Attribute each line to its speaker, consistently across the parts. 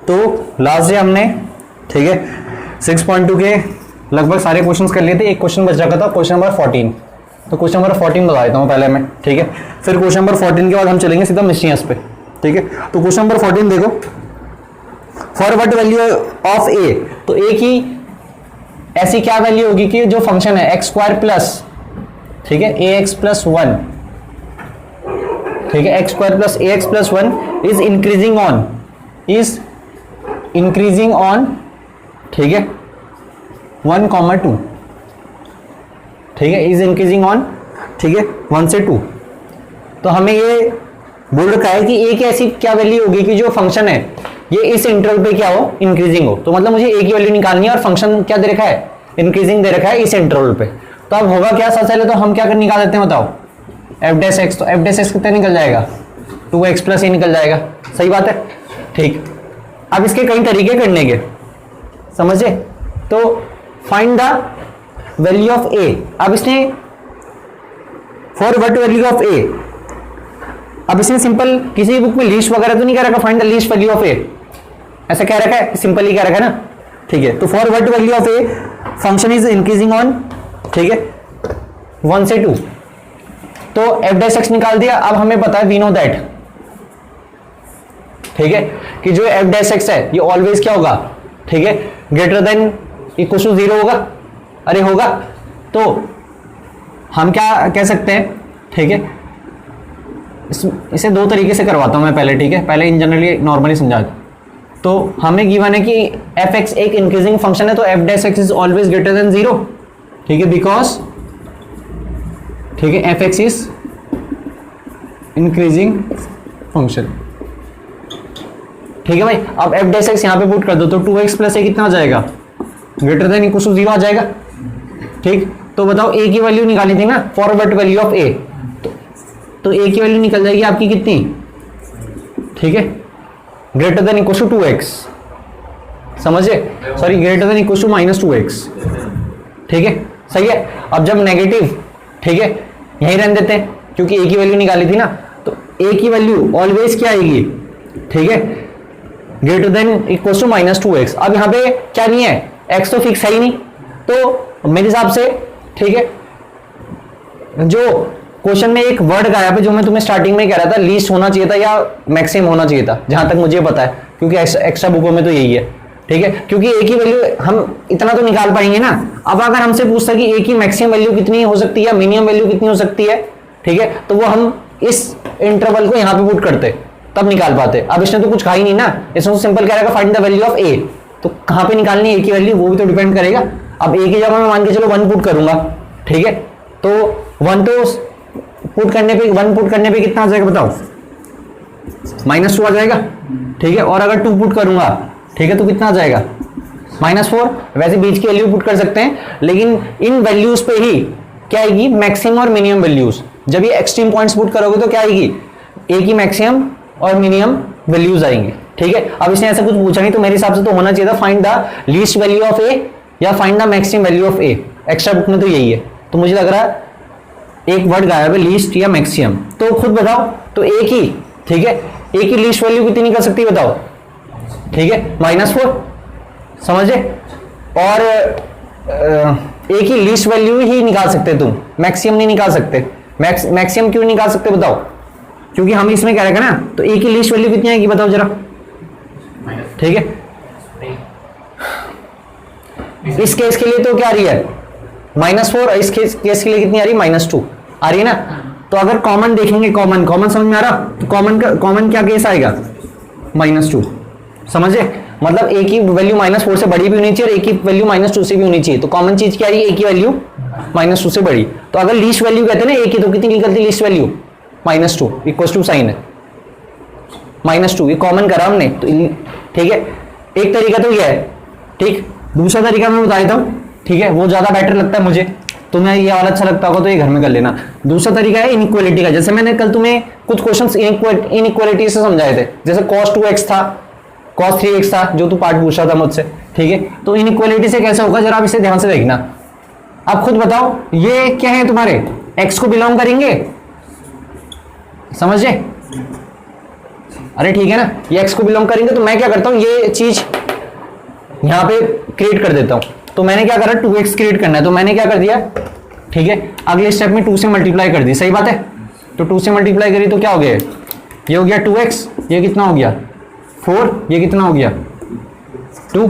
Speaker 1: तो last day हमने, ठीक है, 6.2 के लगभग सारे क्वेश्चंस कर लिए थे। एक क्वेश्चन बच रखा था, क्वेश्चन नंबर 14। तो क्वेश्चन नंबर 14 बता देता हूँ पहले मैं, ठीक है। फिर क्वेश्चन नंबर 14 के बाद हम चलेंगे सीधा मिशीनियस पे, ठीक है। तो क्वेश्चन नंबर 14 देखो, for what value of a, तो ए की ऐसी क्या वैल्यू होगी कि जो फंक्शन है एक्स स्क्वायर प्लस, ठीक है, ए एक्स प्लस 1, ठीक है, x square plus A x plus 1 is increasing on, ठीक है, 1,2, ठीक है, इज इंक्रीजिंग ऑन, ठीक है, 1 से 2। तो हमें ये बोल रखा है कि ए की ऐसी क्या वैल्यू होगी कि जो फंक्शन है ये इस इंटरवल पे क्या हो, इंक्रीजिंग हो। तो मतलब मुझे ए की वैल्यू निकालनी है और फंक्शन क्या दे रखा है, इंक्रीजिंग दे रखा है इस इंटरवल पे। तो अब होगा क्या, सबसे पहले तो हम क्या कर निकाल देते हैं बताओ, एफ डैश एक्स। तो एफ डैश एक्स कितना निकल जाएगा, 2x प्लस ए निकल जाएगा, सही बात है, ठीक। अब इसके कई तरीके करने के, समझे। तो फाइंड द वैल्यू ऑफ ए। अब इसने फॉर व्हाट वैल्यू ऑफ ए, अब इसने सिंपल किसी बुक में लीस्ट वगैरह तो नहीं कह रखा, find the least value of a, ऐसा कह रखा है, सिंपल ही कह रखा है ना, ठीक है। तो for what value of a function is increasing on, ठीक है, 1 से 2। तो एफ डैश एक्स निकाल दिया। अब हमें पता है, वी नो दैट, ठीक है, कि जो एफ डैश एक्स है ये ऑलवेज क्या होगा, ठीक है, ग्रेटर देन इक्वल टू 0 होगा, अरे होगा। तो हम क्या कह सकते हैं, ठीक है, इसे दो तरीके से करवाता हूं मैं पहले, ठीक है, पहले इन जनरली नॉर्मली समझा। तो हमें गिवन है कि एफ एक्स एक इंक्रीजिंग फंक्शन है, तो F dash x is always greater then 0, ठीक है, बिकॉज, ठीक है, F x is increasing function, ठीक है भाई। अब एफ डैश एक्स यहां पे पुट कर दो, तो 2x प्लस ए कितना आ जाएगा, ग्रेटर देन इक्वल टू 0 आ जाएगा, ठीक। तो बताओ ए की वैल्यू निकाली थी ना, for what value of a, तो ए की वैल्यू निकल जाएगी आपकी कितनी, ठीक है, greater than equal to 2x, समझे, sorry, greater than equal to -2x, ठीक है, सही है। अब जब नेगेटिव, ठीक है, यहीं रहने देते हैं क्योंकि ए की वैल्यू निकाली थी ना, तो ए की वैल्यू ऑलवेज क्या आएगी, ठीक है, greater than equal to -2x। अब यहाँ पे क्या नहीं है, x तो फिक्स है ही नहीं, तो मेरे हिसाब से, ठीक है, जो क्वेश्चन में एक वर्ड गायब है जो मैं तुम्हें स्टार्टिंग में कह रहा था, लीस्ट होना चाहिए था या मैक्सिमम होना चाहिए था, जहां तक मुझे पता है, क्योंकि एक्स्ट्रा बुकों में तो यही है, ठीक है, क्योंकि ए की वैल्यू हम इतना तो निकाल पाएंगे ना। अब अगर हमसे पूछता कि ए की मैक्सिमम वैल्यू कितनी हो सकती है, मिनिमम वैल्यू कितनी हो सकती है, ठीक है, तो वो हम इस इंटरवल को यहाँ पे पुट करते तब निकाल पाते। अब इसने तो कुछ कहा ही नहीं ना, इसने तो सिंपल कह रहा है find the value of a, तो कहाँ पे निकालनी है ए की वैल्यू, वो भी तो डिपेंड करेगा। अब ए की जगह मैं मान के चलो 1 पुट करूंगा, ठीक है, तो 1 तो पुट करने पे कितना आ जाएगा बताओ, -2 आ जाएगा, ठीक है। और अगर 2 पुट करूंगा, ठीक है, तो कितना आ जाएगा, -4। वैसे बीच की वैल्यू पुट कर सकते हैं, लेकिन इन वैल्यूज पे ही क्या आएगी, मैक्सिमम और मिनिमम वैल्यूज। जब ये एक्सट्रीम पॉइंट्स पुट करोगे तो क्या आएगी, ए की मैक्सिमम और मिनिमम वैल्यूज आएंगी, ठीक है। अब इसने ऐसा कुछ पूछा नहीं, तो मेरे हिसाब से तो होना चाहिए था find the least value of a या find the maximum value of a. Extra book में तो यही है, तो मुझे लग रहा है एक वर्ड गायब है, लीस्ट या मैक्सिमम। तो खुद बताओ, तो ए की, ठीक है, ए की लीस्ट वैल्यू कितनी निकल सकती है बताओ, ठीक है, -4, समझे। और ए की लीस्ट वैल्यू ही निकाल सकते तुम, मैक्सिमम नहीं निकाल सकते। मैक्सिमम क्यों निकाल सकते बताओ, क्योंकि हम इसमें क्या रखा ना, तो ए की लीस्ट वैल्यू कितनी आएगी बताओ जरा, ठीक है। इस केस के लिए तो क्या आ रही है, -4, इस केस के लिए कितनी आ रही है, -2 आ रही है ना। तो अगर कॉमन देखेंगे, कॉमन समझ में आ रहा, तो कॉमन क्या केस आएगा, -2, समझे। मतलब ए की वैल्यू -4 से बड़ी भी होनी चाहिए और ए की वैल्यू -2 से भी होनी चाहिए। तो कॉमन चीज क्या है, ए की वैल्यू -2 से बड़ी। तो अगर लीस्ट वैल्यू कहते हैं ना ए की, तो कितनी निकलती है least value, -2, equal to sine है -2, ये कॉमन करा हमने, तो ठीक है। एक तरीका तो ये है, ठीक। दूसरा तरीका मैं बता देता हूँ, ठीक है, वो ज्यादा बेटर लगता है मुझे, तुम्हें ये वाला अच्छा लगता होगा तो ये घर में कर लेना। दूसरा तरीका है इनइक्वालिटी का, जैसे मैंने कल तुम्हें कुछ क्वेश्चंस इनइक्वालिटी से समझाए थे, जैसे cos 2x था, cos 3x था, जो तू पार्ट पूछ रहा था मुझसे, ठीक है। तो इनइक्वालिटी से कैसे होगा, जरा आप इसे ध्यान से देखना। अब खुद बताओ, ये क्या है तुम्हारे, x को बिलोंग करेंगे, समझे, अरे ठीक है ना, ये x को बिलोंग करेंगे, तो मैं क्या करता हूं, ये चीज यहां पे क्रिएट कर देता हूं। तो मैंने क्या करा, 2x क्रिएट करना है, तो मैंने क्या कर दिया, ठीक है, अगले स्टेप में 2 से मल्टीप्लाई कर दी, सही बात है। तो 2 से मल्टीप्लाई करी तो क्या हो गया, ये हो गया 2x, ये कितना हो गया 4, ये कितना हो गया 2,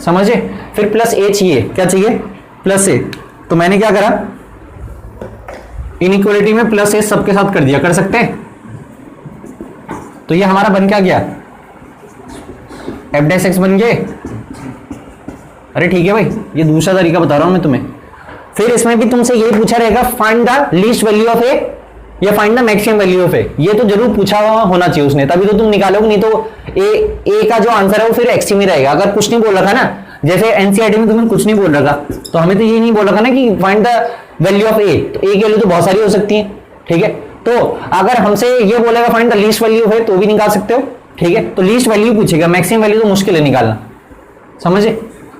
Speaker 1: समझे। फिर प्लस a चाहिए, क्या चाहिए, प्लस a। तो मैंने क्या करा, इनइक्वालिटी में प्लस a सबके साथ कर दिया, कर सकते हैं। तो ये हमारा बन क्या गया, f' बन गए। अरे ठीक है भाई, ये दूसरा तरीका बता रहा हूं मैं तुम्हें। फिर इसमें भी तुमसे ये पूछा रहेगा, find the least value of a या find the maximum value of a. ये तो जरूर पूछा हुआ होना चाहिए उसने, तभी तो तुम निकालोगे, नहीं तो ए का जो आंसर है वो फिर एक्स में रहेगा। अगर कुछ नहीं बोल रखा ना, जैसे एनसीईआरटी में तुम्हें कुछ नहीं बोल रखा, तो हमें तो ये नहीं बोल रखा ना कि find the value of a, तो ए की वैल्यू तो बहुत सारी हो सकती है, ठीक है। तो अगर हमसे ये बोलेगा find the least value of a, तो भी निकाल सकते हो, ठीक है। तो लीस्ट वैल्यू पूछेगा, मैक्सिमम वैल्यू तो मुश्किल है निकालना, समझे।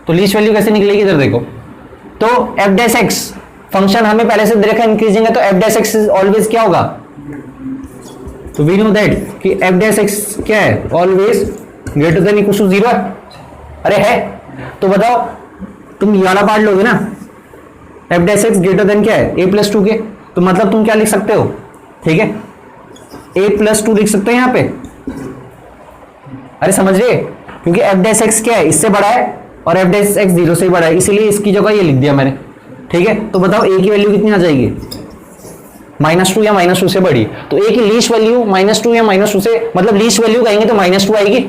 Speaker 1: तो लीस्ट वैल्यू कैसे निकलेगी, इधर देखो। तो f' फंक्शन हमें पहले से दे रखा इंक्रीजिंग है, तो f' इज ऑलवेज क्या होगा, तो वी नो दैट कि f' क्या है, always greater than equal to 0। अरे है, तो बताओ तुम ये वाला पार्ट लोगे ना, f' ग्रेटर देन क्या है, a+2 के, तो मतलब तुम क्या लिख सकते हो, ठीक है, a+2 लिख सकते हो यहाँ पे। अरे समझ रहे, क्योंकि f' क्या है, इससे बड़ा है और f' 0 से बड़ा है, इसीलिए इसकी जगह ये लिख दिया मैंने, ठीक है। तो बताओ a की वैल्यू कितनी आ जाएगी, -2 या -2 से बड़ी। तो a की लीस्ट वैल्यू -2 या -2 से, मतलब लीस्ट वैल्यू कहेंगे तो -2 आएगी,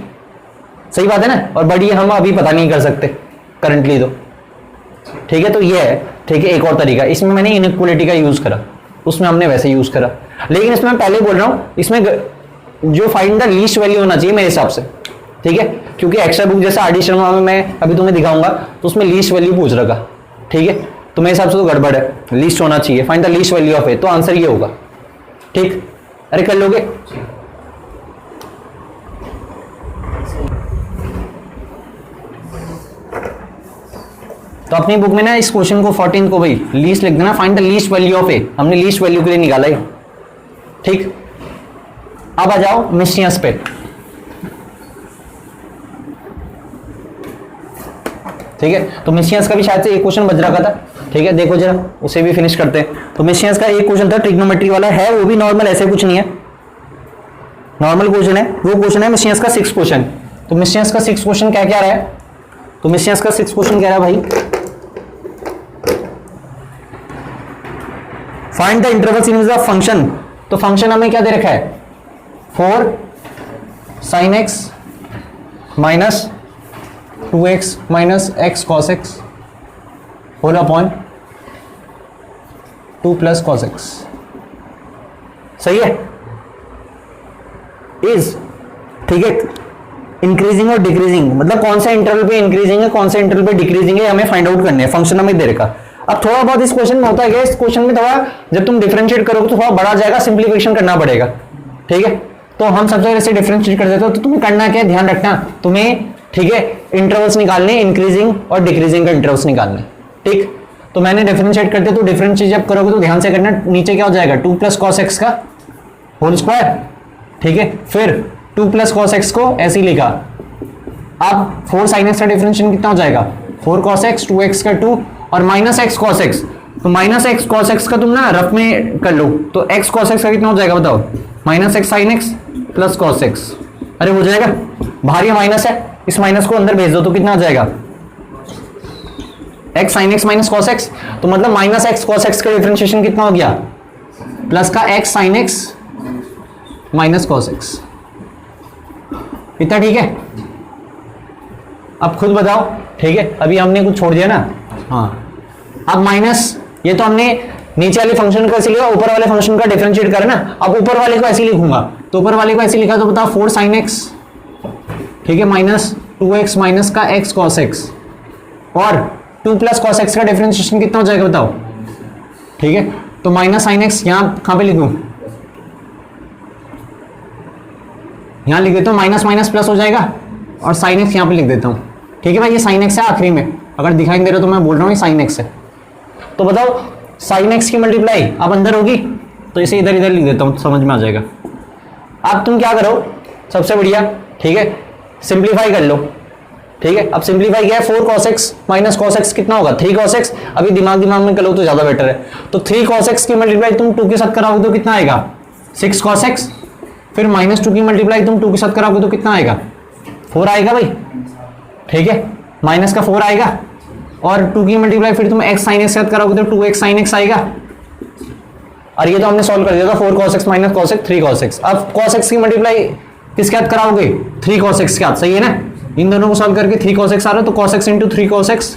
Speaker 1: सही बात है ना। और बड़ी हम अभी पता नहीं कर सकते करंटली, तो ठीक है। तो ये है, ठीक है, एक और तरीका, इसमें मैंने इनइक्वालिटी का यूज करा, उसमें हमने वैसे यूज करा, लेकिन इसमें मैं पहले बोल रहा हूं, इसमें जो फाइंड द लीस्ट वैल्यू होना चाहिए मेरे हिसाब से, ठीक है। क्योंकि एक्स्ट्रा बुक जैसा आरडी शर्मा में मैं अभी तुम्हें दिखाऊंगा, तो उसमें लीस्ट वैल्यू पूछ रखा, ठीक है। तो मेरे हिसाब से तो गड़बड़ है, लीस्ट होना चाहिए, find the least value of a, तो आंसर ये होगा, ठीक। अरे कर लोगे, तो अपनी बुक में ना इस क्वेश्चन को 14 को भाई लीस्ट लिख देना, find the least value of a, हमने लीस्ट वैल्यू के लिए निकाला है, ठीक। अब आ जाओ मिस्टियंस पे, ठीक है। तो मिस्टियंस का भी शायद से एक क्वेश्चन बच रखा था, ठीक है, देखो जरा उसे भी फिनिश करते हैं। तो मिस्टियंस का एक क्वेश्चन था, ट्रिग्नोमेट्री वाला है, वो भी नॉर्मल, ऐसे कुछ नहीं है, नॉर्मल क्वेश्चन है, वो क्वेश्चन है मिस्टियंस का 6 क्वेश्चन। तो मिस्टियंस का 6 क्वेश्चन क्या क्या रहा है, तो मिस्टियंस का 6 क्वेश्चन कह रहा है भाई, find the intervals in the function. तो फंक्शन हमें क्या दे रखा है, 4 sin x minus 2x minus x cos x whole upon 2 plus cos x, सही है, इज, ठीक है, इंक्रीजिंग और डिक्रीजिंग, मतलब कौन से इंटरवल पे इंक्रीजिंग है, कौन से इंटरवल पे डिक्रीजिंग है, हमें फाइंड आउट करने हैं, फंक्शन हमें दे रखा। अब थोड़ा बहुत इस क्वेश्चन में होता है, इस क्वेश्चन में थोड़ा जब तुम डिफरेंशिएट करोगे तो थोड़ा बड़ा जाएगा, सिंप्लीफिकेशन करना पड़ेगा, ठीक है। तो हम सबसे पहले से डिफरेंशिएट कर देते हो, तो तुम्हें करना क्या है, ध्यान रखना तुम्हें, ठीक है, इंटरवल्स निकालने, इंक्रीजिंग और डिक्रीजिंग का इंटरवल्स निकालने, ठीक। तो मैंने डिफरेंशिएट करते, तो डिफरेंशिएट जब करोगे तो ध्यान से करना, नीचे क्या हो जाएगा 2 प्लस cos x का होल स्क्वायर, ठीक है। फिर 2 प्लस cos x को ऐसे ही लिखा, अब 4 sin x का डिफरेंशिएशन कितना हो जाएगा, 4 cos x, 2x का 2 और माइनस x cos x। तो माइनस x cos x का तुम ना रफ में कर लो, तो x cos x का कितना हो जाएगा बताओ, minus x sin x plus cos x। अरे हो जाएगा, बाहर ये माइनस है, इस माइनस को अंदर भेज दो तो कितना आ जाएगा, x sin x minus cos x। तो मतलब माइनस x cos x का डिफरेंशिएशन कितना हो गया, प्लस का x sin x minus cos x, इतना, ठीक है। अब खुद बताओ, ठीक है, अभी हमने कुछ छोड़ दिया ना, हाँ। अब माइनस, ये तो हमने नीचे वाले फंक्शन का ऐसे लिखा, ऊपर वाले फंक्शन का डिफरेंशिएट करा ना, अब ऊपर वाले को ऐसे लिखूंगा, तो ऊपर वाले को ऐसे लिखा, तो बताओ 4 sin x, ठीक है, माइनस 2x माइनस का x cos x और 2 प्लस cos x का डिफरेंशिएशन कितना हो जाएगा बताओ, ठीक है। तो माइनस sin x यहां कहां पे लिखूं, यहां लिख देता हूं, माइनस माइनस प्लस हो जाएगा और sin x यहां पे लिख देता हूं, ठीक है भाई। ये sin x है आखिरी में, अगर दिखाई दे रहा तो मैं बोल रहा हूं ये sin x है। तो बताओ sin x की मल्टीप्लाई अब अंदर होगी, तो इसे इधर इधर लिख देता हूं, समझ में आ जाएगा। अब तुम क्या करो, सबसे बढ़िया। ठीक है, सिंप्लीफाई कर लो। ठीक है, अब सिंप्लीफाई किया है 4 cos x minus cos x कितना होगा 3 cos x। अभी दिमाग में कर लो तो ज्यादा बेटर है। तो 3 cos x की मल्टीप्लाई तुम 2 के साथ कराओगे तो कितना आएगा 6 cos x। फिर माइनस 2 की मल्टीप्लाई तुम 2 के साथ कराओगे तो कितना आएगा 4 आएगा भाई। ठीक है, माइनस का 4 आएगा और 2 की मल्टीप्लाई फिर तुम x sin x के साथ कराओगे तो 2x sin x आएगा। और ये तो हमने सॉल्व कर दिया था 4 cos x minus cos x 3 cos x। अब cos x की मल्टीप्लाई किसके साथ कराओगे 3 cos x के साथ, सही है ना। इन दोनों को सॉल्व करके 3 cos x आ रहा है तो cos x into 3 cos x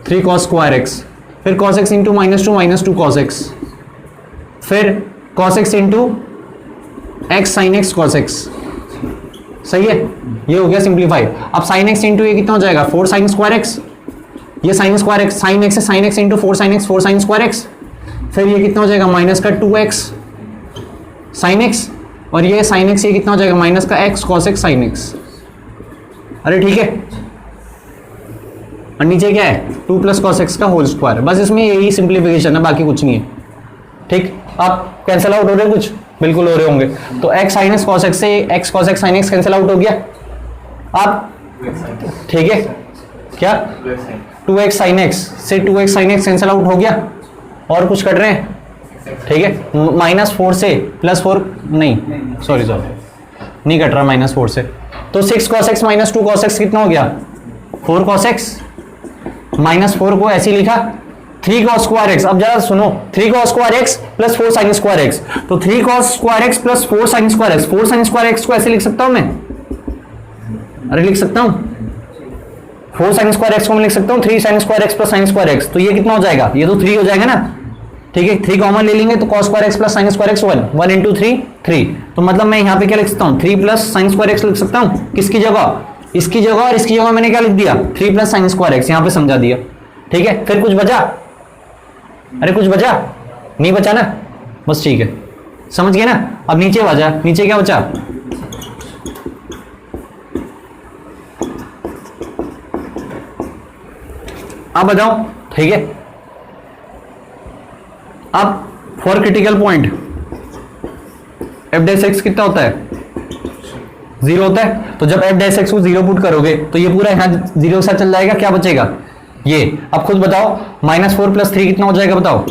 Speaker 1: 3 cos square x, फिर cos x into minus 2 cos x, फिर cos x into x sin x cos x। सही है, ये हो गया सिंप्लीफाई। अब sin x इंटू ये कितना हो जाएगा 4 sin स्क्वायर x, ये sin square x sin x है sin x into 4 sin square x, फिर ये कितना हो जाएगा माइनस का 2x sin x और ये sin x, ये कितना हो जाएगा माइनस का x cos x sin x। अरे ठीक है, और नीचे क्या है 2 प्लस cos x का होल स्क्वायर। बस इसमें यही सिंप्लीफिकेशन है, बाकी कुछ नहीं है। ठीक, आप कैंसिल आउट हो रहे हैं कुछ, बिल्कुल हो रहे होंगे। तो x sin x cos x से x cos x sin x cancel out हो गया। आप ठीक है, क्या 2x sin x से 2x sin x cancel out हो गया। और कुछ कर रहे हैं, ठीक है, माइनस 4 से प्लस 4 नहीं, सॉरी नहीं कट रहा माइनस 4 से। तो 6 cos x minus 2 cos x कितना हो गया 4 cos x, माइनस 4 को ऐसे लिखा 3 cos स्क्वायर x। अब जरा सुनो 3 cos square x plus 4 sin square x, तो 3 cos square x plus 4 sin square x, 4 sin square x को ऐसे लिख सकता हूं मैं, अरे लिख सकता हूं 4 sin स्क्वायर x को मैं लिख सकता हूं 3 sin square x plus sin square x। तो ये कितना हो जाएगा, ये तो 3 हो जाएगा ना। ठीक है, 3 कॉमन ले लेंगे तो cos square x plus sin square x 1 into 3। तो मतलब मैं यहाँ पे क्या लिख सकता हूँ 3 प्लस sin स्क्वायर x लिख सकता हूँ किसकी जगह, इसकी जगह, और इसकी जगह मैंने क्या लिख दिया 3 प्लस sin स्क्वायर x, यहाँ पे समझा दिया। ठीक है, फिर कुछ बचा, अरे कुछ बचा नहीं बचा ना, बस ठीक है, समझ गए ना। अब नीचे बचा, नीचे क्या बचा आप बताओ। ठीक है, अब for critical point F dash x कितना होता है 0 होता है। तो जब एफ डैश एक्स को 0 पुट करोगे तो ये पूरा यहाँ 0 के साथ चल जाएगा, क्या बचेगा ये। अब खुद बताओ -4 + 3 कितना हो जाएगा बताओ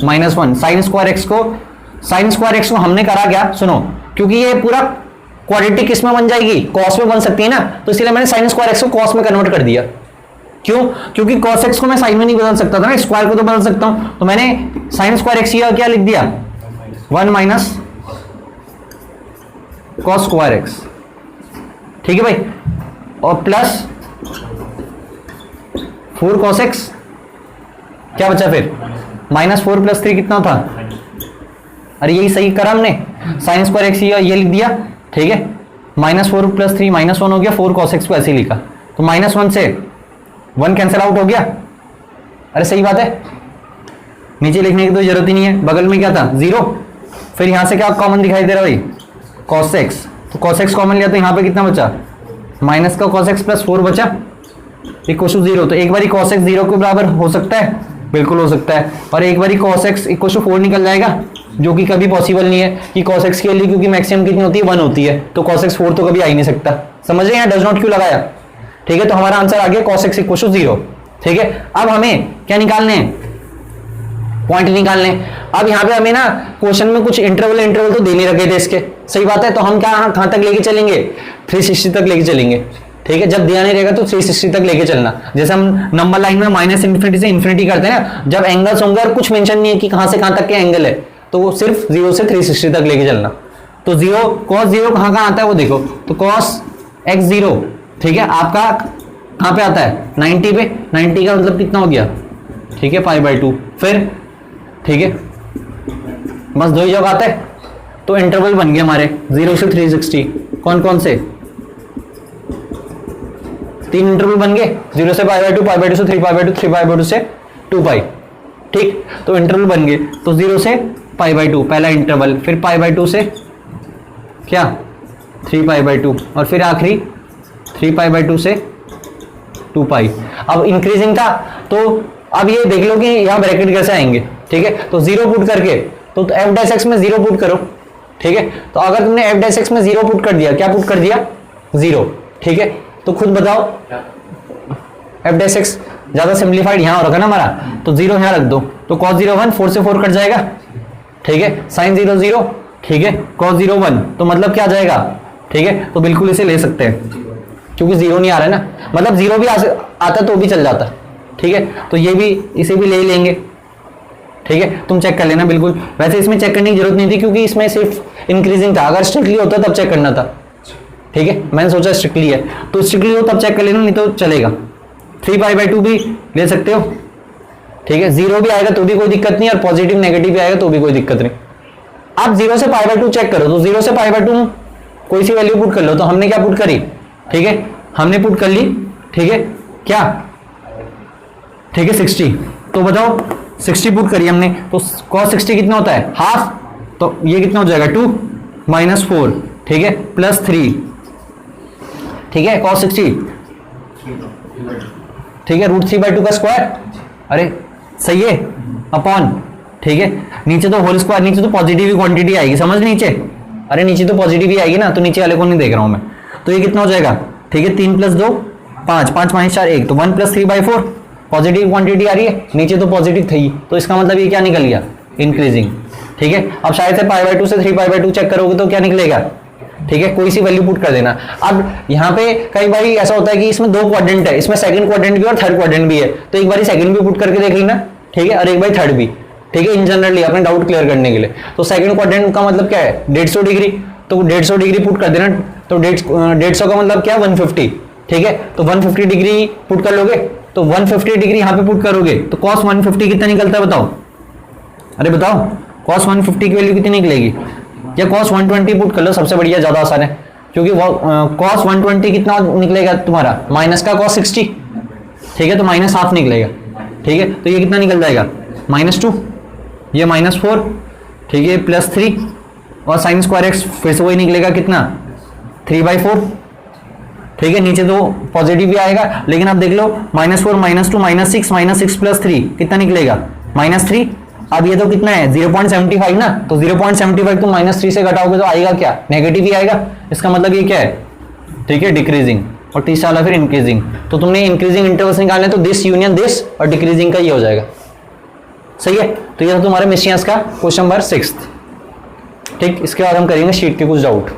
Speaker 1: -1। साइन स्क्वायर एक्स को हमने करा क्या, सुनो, क्योंकि ये पूरा क्वाड्रेटिक किस में बन जाएगी कॉस में बन सकती है ना, तो इसलिए मैंने साइन स्क्वायर एक्स को कॉस में कन्वर्ट कर दिया। क्यों, क्योंकि cos x को मैं साइन में नहीं बदल सकता था ना, स्क्वायर को तो बदल सकता हूं। तो मैंने साइन स्क्वायर एक्स क्या लिख दिया 1 माइनस cos स्क्वायर एक्स। ठीक है भाई, और प्लस 4 cos x, क्या बचा फिर -4 + 3 कितना था, अरे यही सही करा हमने, साइन स्क्वायर एक्स ये लिख दिया। ठीक है, -4 + 3 -1 हो गया, 4 cos x को ऐसे लिखा, तो -1 से 1 कैंसिल आउट हो गया। अरे सही बात है, नीचे लिखने की तो जरूरत ही नहीं है, बगल में क्या था 0, फिर यहां से क्या कॉमन दिखाई दे रहा है भाई cos x, तो cos x कॉमन लिया तो यहाँ पे कितना बचा माइनस का cos x + 4 बचा इक्वल टू 0। तो एक बारी cos x 0 के बराबर हो सकता है, बिल्कुल हो सकता है, और एक बारी cos x इक्वल टू 4 निकल जाएगा, जो कि कभी पॉसिबल नहीं है कि cos x के लिए, क्योंकि मैक्सिमम कितनी होती है 1 होती है, तो cos x 4 तो कभी आ ही नहीं सकता। समझ रहे हैं, डज नॉट क्यों लगाया। ठीक है, तो हमारा आंसर आ गया cos x इक्वल टू 0। ठीक है, अब हमें क्या निकालने हैं, पॉइंट निकालने। अब यहाँ पे हमें ना क्वेश्चन में कुछ इंटरवल तो दे नहीं रखे थे इसके, सही बात है, तो हम क्या कहां तक लेके चलेंगे 360 तक लेके चलेंगे। ठीक है, जब दिया नहीं रहेगा तो 360 तक लेके चलना। जैसे हम नंबर लाइन में -∞ से इन्फिनिटी करते हैं ना, जब एंगल्स होंगे और कुछ मेंशन नहीं है कि कहां से कहां तक के एंगल है, तो वो सिर्फ 0 से 360 तक लेके चलना। तो 0 cos 0 कहां आता है वो देखो, तो cos x 0, ठीक है, आपका कहां पे आता है 90 पे, 90 का मतलब कितना हो गया, ठीक है, π/2। फिर ठीक है, बस 2 ही जगह आता है, तो इंटरवल बन गया हमारे 0 से 360। कौन कौन से 3 इंटरवल बन गए, 0 से π/2, π/2 से 3π/2, 3π/2 से 2π। ठीक, तो इंटरवल बन गए, तो 0 से π/2 पहला इंटरवल, फिर π/2 से क्या 3π/2, और फिर आखिरी 3π/2 से 2π। अब इंक्रीजिंग था, तो अब ये देख लो कि यहाँ ब्रैकेट कैसे आएंगे। ठीक है, तो 0 पुट करके, तो f डैश x में 0 पुट करो। ठीक है। तो अगर तुमने एफ डैश एक्स में 0 पुट कर दिया, क्या पुट कर दिया 0, ठीक है। तो खुद बताओ एफ डैश एक्स ज्यादा सिंप्लीफाइड यहां हो रखा ना हमारा, तो 0 यहां रख दो, तो cos 0 1 4 से 4 कट जाएगा, ठीक है। sin 0 0, ठीक है, cos 0 1, तो मतलब क्या आ जाएगा, ठीक है। तो बिल्कुल इसे ले सकते हैं क्योंकि 0 नहीं आ रहा है ना, मतलब 0 भी आता तो भी चल जाता, ठीक है। तो ये भी, इसे भी ले लेंगे, ठीक है। तुम चेक कर लेना बिल्कुल, वैसे इसमें चेक करने की जरूरत नहीं थी क्योंकि इसमें सिर्फ इंक्रीजिंग था, अगर स्ट्रिक्टली होता तब चेक करना था, ठीक है। मैंने सोचा स्ट्रिक्टली है तो स्ट्रिक्टली हो तब चेक कर लेना, नहीं तो चलेगा। 3π/2 भी ले सकते हो, ठीक है। 0 भी आएगा तो भी कोई दिक्कत नहीं, और पॉजिटिव नेगेटिव भी आएगा तो भी कोई दिक्कत नहीं। आप 0 से π/2 चेक करो, तो 0 से π/2 कोई सी वैल्यू पुट कर लो, तो हमने क्या पुट करी, ठीक है, हमने पुट कर ली, ठीक है, क्या, ठीक है 60, तो बताओ 60 पुट करी हमने, तो cos 60 कितना होता है हाफ, तो ये कितना हो जाएगा 2 - 4, ठीक है, +3, ठीक है, cos 60, ठीक है, √3/2 का स्क्वायर, अरे सही है, अपॉन, ठीक है, नीचे तो होल स्क्वायर, नीचे तो पॉजिटिव क्वांटिटी आएगी, समझ नीचे, अरे नीचे तो पॉजिटिव ही आएगी ना, तो नीचे वाले को नहीं देख रहा हूं मैं, तो ये कितना हो जाएगा, ठीक है, 3 + 2 5, 5 - 4 1, तो 1 + 3/4, पॉजिटिव क्वांटिटी आ रही है, नीचे तो पॉजिटिव थी, तो इसका मतलब ये क्या निकल गया, इंक्रीजिंग, ठीक है। अब शायद से π/2 से 3π/2 चेक करोगे तो क्या निकलेगा, ठीक है, कोई सी वैल्यू पुट कर देना। अब यहाँ पे कई बार ऐसा होता है कि इसमें 2 क्वाड्रेंट है, इसमें सेकंड क्वाड्रेंट भी और थर्ड क्वाड्रेंट भी है, तो एक बार सेकंड भी पुट करके देख लेना, ठीक है, और एक बार थर्ड भी, ठीक है, इन जनरली अपने डाउट क्लियर करने के लिए। तो सेकंड क्वाड्रेंट का मतलब क्या है 150 डिग्री, तो 150 डिग्री पुट कर देना, तो 150 का मतलब क्या 150, ठीक है, तो 150 डिग्री पुट कर लोगे, तो 150 डिग्री यहाँ पे पुट करोगे तो cos 150 कितना निकलता है बताओ, अरे बताओ cos 150 की वैल्यू कितनी निकलेगी, या cos 120 पुट कर लो, सबसे बढ़िया, ज्यादा आसान है, क्योंकि cos 120 कितना निकलेगा तुम्हारा, माइनस का cos 60, ठीक है, तो -1/2 निकलेगा, ठीक है, तो ये कितना निकल जाएगा -2, ये -4, ठीक है, +3, और sin स्क्वायर एक्स फिर से वही निकलेगा कितना 3/4, ठीक है, नीचे तो पॉजिटिव भी आएगा, लेकिन आप देख लो -4 -2 -6 + 3 कितना निकलेगा -3। अब ये तो कितना है 0.75 ना, तो 0.75 तुम -3 से घटाओगे तो आएगा क्या, नेगेटिव ही आएगा, इसका मतलब ये क्या है, ठीक है, डिक्रीजिंग, और तीसरा वाला फिर इंक्रीजिंग। तो तुमने इंक्रीजिंग इंटरवल्स निकालने तो दिस यूनियन दिस, और डिक्रीजिंग का ये हो जाएगा, सही है। तो ये था तुम्हारे मिशियंस का क्वेश्चन नंबर 6, ठीक। इसके बाद हम करेंगे शीट के कुछ डाउट।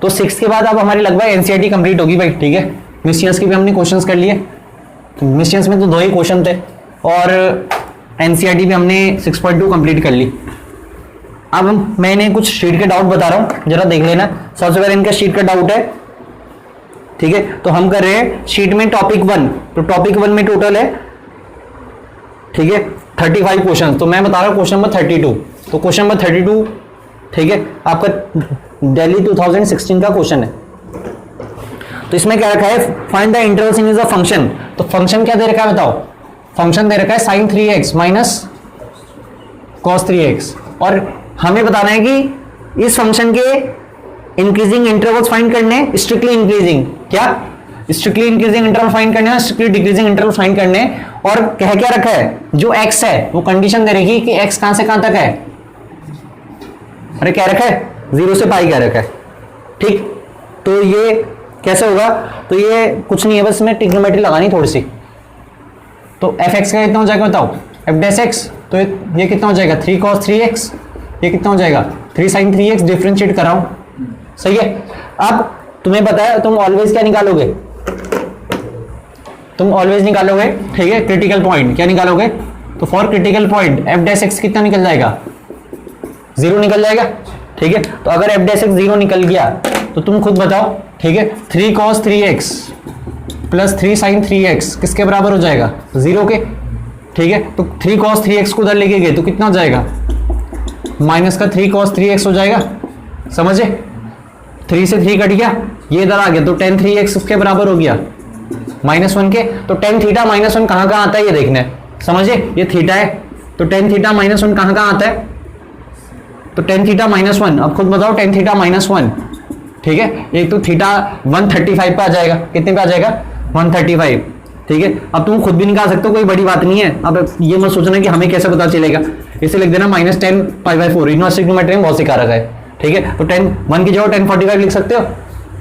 Speaker 1: तो 6 के बाद अब हमारी लगभग एनसीईआरटी कंप्लीट होगी भाई, ठीक है। मिशियंस के भी हमने क्वेश्चंस कर लिए, मिशियंस में तो 2 ही क्वेश्चन थे, और एनसीईआरटी भी हमने 6.2 कंप्लीट कर ली। अब मैंने कुछ शीट के डाउट बता रहा हूं, जरा देख लेना। सबसे पहले इनका शीट का डाउट है, ठीक है, तो हम कर रहे हैं शीट में टॉपिक 1, तो टॉपिक 1 में टोटल है, ठीक है, 35 क्वेश्चन, तो मैं बता रहा हूं क्वेश्चन नंबर 32, तो क्वेश्चन नंबर 32, ठीक है, आपका दिल्ली 2016 का क्वेश्चन है। तो इसमें क्या रखा है, find the intervals in a function, तो फंक्शन क्या दे रखा है बताओ, फंक्शन दे रखा है sin 3x - cos 3x, और हमें बताना है कि इस फंक्शन के इंक्रीजिंग इंटरवल्स फाइंड करने, स्ट्रिक्टली इंक्रीजिंग, क्या स्ट्रिक्टली इंक्रीजिंग इंटरवल फाइंड करने हैं, स्ट्रिक्टली डिक्रीजिंग इंटरवल फाइंड करने, और कह क्या रखा है, जो x है वो कंडीशन दे रही कि x कहां से कहां तक है, अरे क्या रखा है 0 से π क्या रखा है, ठीक। तो ये कैसे होगा, तो ये कुछ नहीं है, बस इसमें ट्रिग्नोमेट्री लगानी थोड़ी सी। तो f(x) का कितना हो जाएगा बताओ, f'(x), तो ये कितना हो जाएगा 3 cos 3x, ये कितना हो जाएगा 3 sin 3x, डिफरेंशिएट कराओ, सही है। अब तुम्हें पता है तुम ऑलवेज क्या निकालोगे, तुम ऑलवेज निकालोगे, ठीक है, क्रिटिकल पॉइंट क्या निकालोगे, तो फॉर क्रिटिकल पॉइंट f'(x) कितना निकल जाएगा 0 निकल जाएगा, ठीक है। तो अगर f'(x) 0 निकल गया तो तुम खुद बताओ, ठीक है, 3 cos 3x + 3 sin 3x किसके बराबर हो जाएगा 0 के, ठीक है। तो 3 cos 3x को उधर लेके गए तो कितना हो जाएगा -3 cos 3x हो जाएगा, समझे, 3 से 3 कट गया, ये इधर आ गया, तो tan 3x उसके बराबर हो गया -1 के। तो tan थीटा -1 कहाँ कहाँ आता है ये देखना है, समझे, ये थीटा है, तो tan थीटा -1 कहाँ कहाँ आता है, तो tan थीटा -1, अब खुद बताओ tan थीटा -1, ठीक है, एक तो थीटा 135 पे आ जाएगा, कितने पे आ जाएगा 135, ठीक है। अब तुम खुद भी निकाल सकते हो, कोई बड़ी बात नहीं है। अब ये मत सोचना कि हमें कैसे पता चलेगा, इसे लिख देना -10 π/4। यूनिवर्सिटी ट्रिग्नोमेट्री में बहुत सिखा रखा है, ठीक है। तो 10 1 की जगह 1045 लिख सकते हो।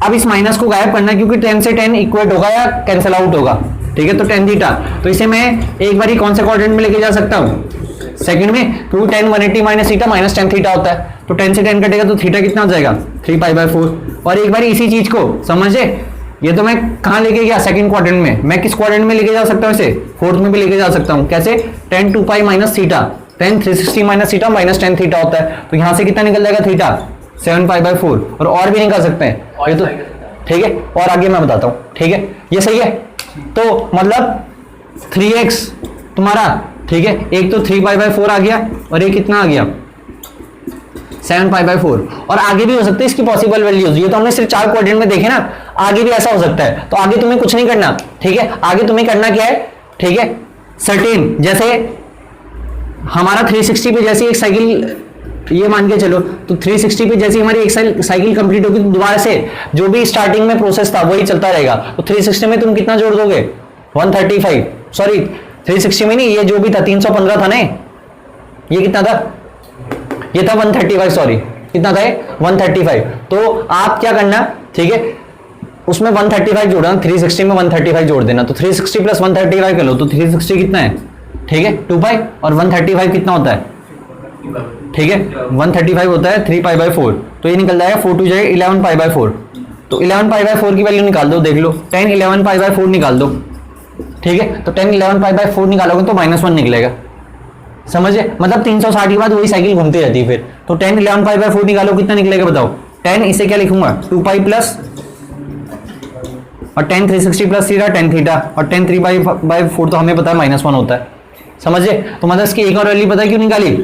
Speaker 1: अब इस माइनस को गायब करना है क्योंकि 10 से 10 इक्वेट होगा या कैंसिल आउट होगा, ठीक है। तो tan थीटा, तो इसे मैं एक बार कौन से क्वाड्रेंट में लेके जा सकता हूँ, सेकंड में, क्योंकि tan 180 minus theta minus tan theta होता है। तो 10 से 10 कटेगा तो थीटा कितना हो जाएगा 3 π/4। और एक बार इसी चीज को समझे, ये तो मैं कहाँ लेके गया, सेकंड क्वाड्रेंट में। मैं किस क्वाड्रेंट में लेके जा सकता हूँ इसे, फोर्थ में भी लेके जा सकता हूँ। कैसे, tan 2π minus theta, tan 360 minus theta minus tan theta होता है। तो यहाँ से कितना निकल जाएगा थीटा 7 π/4। और भी निकाल सकते हैं ये तो, ठीक है। और आगे मैं बताता हूँ, ठीक है। ये सही है, तो मतलब 3x तुम्हारा, ठीक है। एक तो 3 π/4 आ गया और एक कितना आ गया 7 π/4। और आगे भी हो सकते हैं इसकी पॉसिबल वैल्यूज, ये तो हमने सिर्फ 4 क्वाड्रेंट में देखे ना, आगे भी ऐसा हो सकता है। तो आगे तुम्हें कुछ नहीं करना, ठीक है। आगे तुम्हें करना क्या है, ठीक है, सर्टेन, जैसे हमारा 360 पे जैसे एक साइकिल, ये मान के चलो, तो 360 पे जैसे हमारी एक साइकिल कंप्लीट होगी तो दोबारा से जो भी स्टार्टिंग में प्रोसेस था वही चलता रहेगा। तो 360 में तुम कितना जोड़ दोगे 135, सॉरी 360 में नहीं, ये जो भी था 315 था ना, ये कितना था, ये था 135, सॉरी कितना था 135। तो आप क्या करना, ठीक है, उसमें 135 जोड़ना, 360 में 135 जोड़ देना। तो 360 प्लस 135 कर लो, तो 360 कितना है, ठीक है 2π, और 135 कितना होता है, ठीक है 135 होता है 3 π/4। तो ये निकल जाएगा 4 2 जाएगा 11 π/4। तो 11 π/4 की वैल्यू निकाल दो, देख लो, tan 11 π/4 निकाल दो, ठीक है। तो tan 11 π/4 निकालोगे तो -1 निकलेगा, समझे, मतलब 360 के बाद वही साइकिल घूमती रहती है फिर। तो tan 11 π/4 निकालो, कितना निकलेगा बताओ, tan इसे क्या लिखूंगा 2π प्लस, और tan 360 plus theta tan theta, और tan 3/4 तो हमें पता है -1 होता है, समझे। तो मतलब इसकी एक और वैल्यू पता है क्यों निकाली,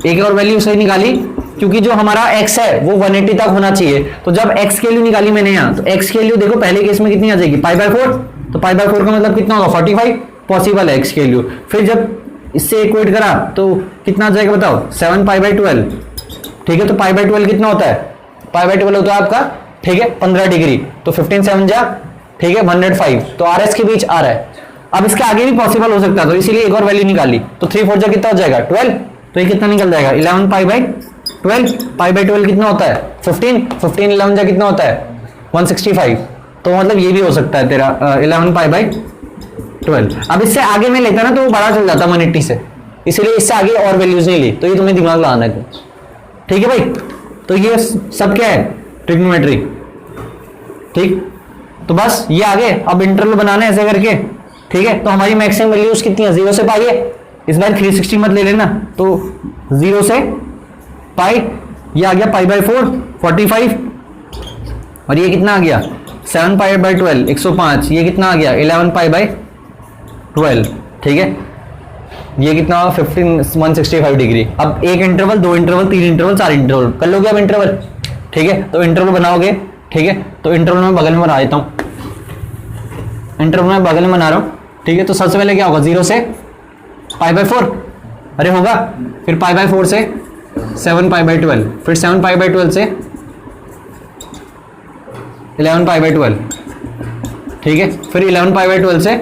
Speaker 1: एक और वैल्यू सही निकाली क्योंकि जो हमारा x है वो 180 तक होना चाहिए। तो जब x की वैल्यू निकाली मैंने यहाँ, तो x की वैल्यू देखो पहले केस में कितनी आ जाएगी π/4। तो π/4 का मतलब कितना होगा 45, पॉसिबल है x की वैल्यू। फिर जब इससे इक्वेट करा तो कितना आ जाएगा बताओ 7 π/12, ठीक है। तो π/12 कितना होता है, π/12 होता है आपका, ठीक है 15 डिग्री। तो 15 7 जा, ठीक है 105। तो RS के बीच आ रहा है। अब इसके आगे भी पॉसिबल हो सकता है, तो इसीलिए एक और वैल्यू निकाली। तो 3 4 जा कितना हो जाएगा 12, तो ये कितना निकल जाएगा 11 π/12। π/12 कितना होता है 15, 15 11 जा कितना होता है 165। तो मतलब ये भी हो सकता है तेरा 11 π/12। अब इससे आगे में लेता ना तो वो बड़ा चल जाता 180 से, इसीलिए इससे आगे और वैल्यूज नहीं ली। तो ये तुम्हें दिमाग लगाना है, ठीक है भाई। तो ये सब क्या है ट्रिग्नोमेट्री, ठीक। तो बस ये आगे अब इंटरवल बनाना है ऐसे करके, ठीक है। तो हमारी मैक्सिमम वैल्यूज कितनी है 0 से पाई है, इस बार 360 मत ले लेना, तो 0 से पाई, ये आ गया π/4 45, और ये कितना आ गया 7 π/12 105, ये कितना आ गया 11 π/12, ठीक है। ये कितना 165 डिग्री। अब एक इंटरवल, 2 इंटरवल, 3 इंटरवल, 4 इंटरवल कर लोगे अब इंटरवल, ठीक है। तो इंटरवल बनाओगे, ठीक है। तो इंटरवल में बगल में बना देता हूँ, इंटरवल में बगल में बना रहा हूँ, ठीक है। तो सबसे पहले क्या होगा 0 से π/4, अरे होगा, फिर π/4 से 7 π/12, फिर 7 π/12 से 11 π/12, ठीक है। फिर 11 π/12 से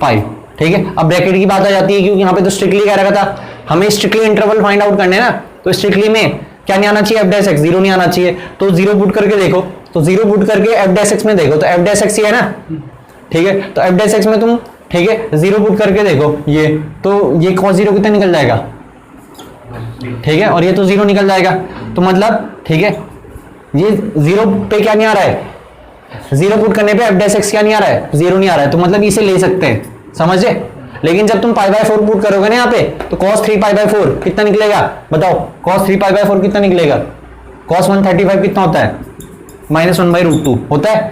Speaker 1: पाई, ठीक है। अब ब्रैकेट की बात आ जाती है क्योंकि यहाँ पे तो स्ट्रिक्टली कह रखा था हमें स्ट्रिक्टली इंटरवल फाइंड आउट करने ना, तो स्ट्रिक्टली में क्या नहीं आना चाहिए f'(x), 0 नहीं आना चाहिए। तो 0 पुट करके देखो, तो 0 पुट करके f'(x) में देखो, तो f'(x) ही है ना, ठीक है। तो f'(x) में तुम, ठीक है 0 पुट करके देखो, ये तो ये cos 0 कितना निकल जाएगा, ठीक है। और ये तो 0 निकल जाएगा, तो मतलब ठीक है ये 0 पे क्या नहीं आ रहा है, 0 पुट करने पे f'(x) क्या नहीं आ रहा है 0 नहीं आ रहा है, तो मतलब इसे ले सकते हैं, समझे। लेकिन जब तुम π/4 पुट करोगे ना यहाँ पे, तो cos 3 π/4 कितना निकलेगा बताओ, cos 3 π/4 कितना निकलेगा, cos 135 कितना होता है -1/√2 होता है,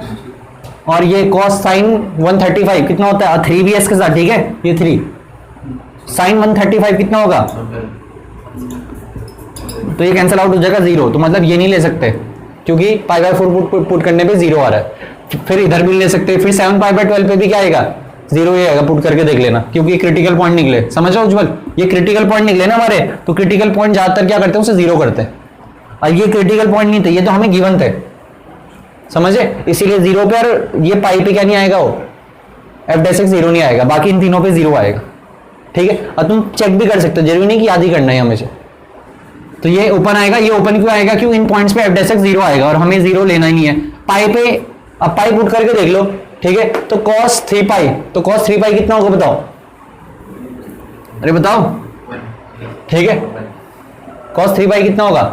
Speaker 1: और ये cos sin 135 कितना होता है 3 भी है इसके साथ, ठीक है ये 3 sin 135 कितना होगा, तो ये कैंसिल आउट हो जाएगा 0। तो मतलब ये नहीं ले सकते क्योंकि π/4 पुट करने पे 0 आ रहा है। फिर इधर भी ले सकते, फिर 7 π/12 पे भी क्या आएगा 0 ही आएगा, पुट करके देख लेना क्योंकि क्रिटिकल पॉइंट निकले, समझ रहे हो उज्जवल, ये क्रिटिकल पॉइंट निकले ना हमारे। तो क्रिटिकल पॉइंट ज्यादातर क्या करते हैं उसे 0 करते हैं, और ये क्रिटिकल पॉइंट नहीं थे, ये तो हमें गिवन थे, समझे। इसीलिए 0 पे और ये पाई पे क्या नहीं आएगा, वो f'(x) 0 नहीं आएगा, बाकी इन तीनों पे 0 आएगा, ठीक है, और तुम चेक भी कर सकते हो, जरूरी नहीं कि याद ही करना है हमेशा। तो ये ओपन आएगा, ये ओपन क्यों आएगा, क्यों इन पॉइंट्स पे f' 0 आएगा और हमें 0 लेना ही नहीं है। पाई पे अब पाई पुट करके देख लो, ठीक है, तो cos 3 पाई, तो cos 3 पाई कितना होगा बताओ, अरे बताओ, ठीक है, cos 3 पाई कितना होगा,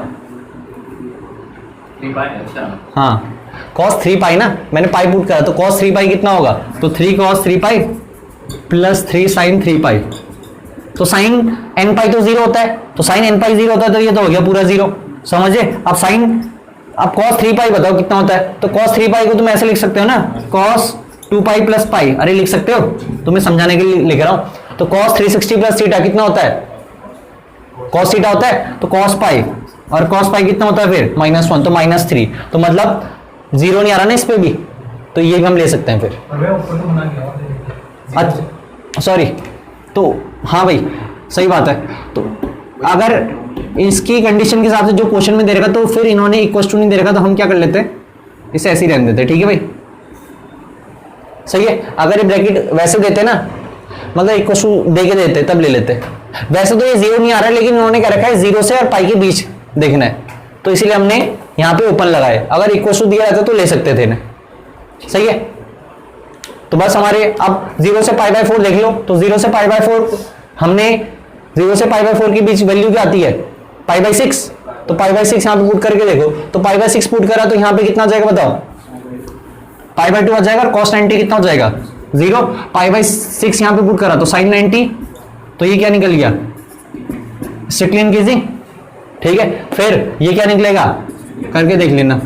Speaker 2: 3 पाई, अच्छा
Speaker 1: हाँ cos 3 पाई ना, मैंने पाई पुट करा, तो cos 3 पाई कितना होगा, तो 3 cos 3 पाई प्लस 3 sin 3 पाई। तो साइन n पाई तो 0 होता है, तो साइन n पाई 0 होता है, तो ये तो हो गया पूरा 0, समझे। अब साइन, अब cos 3 पाई बताओ कितना होता है, तो cos 3 पाई को तुम ऐसे लिख सकते हो ना, cos 2 पाई प्लस पाई, अरे लिख सकते हो, तुम्हें समझाने के लिए लिख रहा हूं। तो cos 360 प्लस थीटा कितना होता है, cos थीटा होता है, तो cos पाई, और cos पाई कितना होता है फिर -1, तो -3, तो मतलब 0 नहीं आ रहा ना इस पे भी, तो ये भी हम ले सकते हैं फिर। अच्छा सॉरी, तो हाँ भाई सही बात है। तो अगर इसकी कंडीशन के हिसाब से जो क्वेश्चन में दे रखा, तो फिर इन्होंने इक्वल टू नहीं दे रखा, तो हम क्या कर लेते हैं, इसे ऐसे ही रहने देते, ठीक है भाई, सही है। अगर ये ब्रैकेट वैसे देते ना, मतलब इक्वल टू दे के देते तब ले लेते। वैसे तो ये 0 नहीं आ रहा है, लेकिन इन्होंने क्या रखा है 0 से और पाई के बीच देखना है, तो इसीलिए हमने यहाँ पे ओपन लगाए। अगर इक्वल टू दिया रहता तो ले सकते थे ना, सही है। तो बस हमारे अब 0 से π/4 देख लो, तो 0 से π/4 हमने 0 से π/4 के बीच वैल्यू क्या आती है, π/6, तो π/6 यहाँ पे पुट करके देखो, तो π/6 पुट करा तो यहाँ पे कितना जाएगा बताओ, π/2 आ जाएगा, और cos 90 कितना हो जाएगा 0, π/6 यहाँ पे पुट करा तो sin 90, तो ये क्या निकल गया स्ट्रिक्टली इंक्रीजिंग, ठीक है। फिर ये क्या निकलेगा करके देख लेना,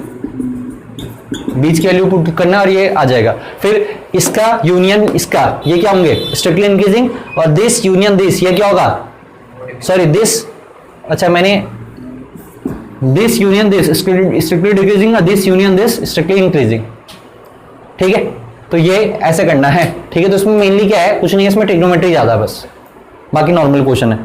Speaker 1: बीच की वैल्यू पुट करना और ये आ जाएगा। फिर इसका यूनियन इसका, ये क्या होंगे स्ट्रिक्टली इंक्रीजिंग, और दिस यूनियन दिस, ये क्या होगा, सॉरी दिस, अच्छा मैंने this union this strictly decreasing, और this union this strictly increasing, ठीक है। तो ये ऐसे करना है, ठीक है। तो इसमें मेनली क्या है, कुछ नहीं है इसमें, ट्रिग्नोमेट्री ज्यादा है बस, बाकी नॉर्मल क्वेश्चन है।